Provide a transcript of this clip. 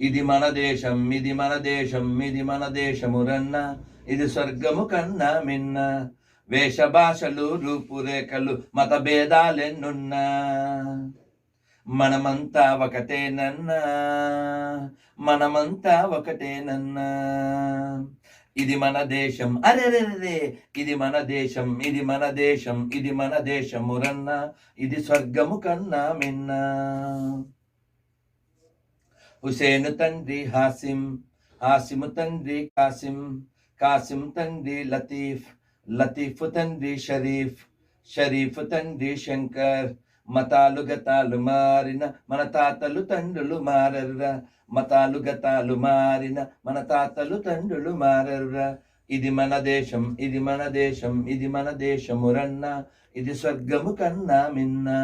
ఇది మన దేశం, ఇది మన దేశం, ఇది మన దేశమురన్న, ఇది స్వర్గము కన్నా మిన్న. వేష భాషలు, రూపురేఖలు, మత భేదాలెన్నున్నా, మనమంతా ఒకటేనన్నా, మనమంతా ఒకటేనన్నా. ఇది మన దేశం, అరెరెరే, ఇది మన దేశం, ఇది మన దేశం, ఇది మన దేశమురన్న, ఇది స్వర్గము కన్నా మిన్న. హుసేను తండ్రి హాసిం, హాసిము తండ్రి కాసిం, కాసిం తండ్రి లతీఫ్, లతీఫ్ తండ్రి షరీఫ్, షరీఫ్ తండ్రి శంకర్. మతాలు గతాలు మారిన మన తాతలు తండ్రులు మారర్రా, మతాలు గతాలు మారిన మన తాతలు తండ్రులు మారర్రా. ఇది మన దేశం, ఇది మన దేశం, ఇది మన దేశమురన్న, ఇది స్వర్గము కన్నా మిన్నా.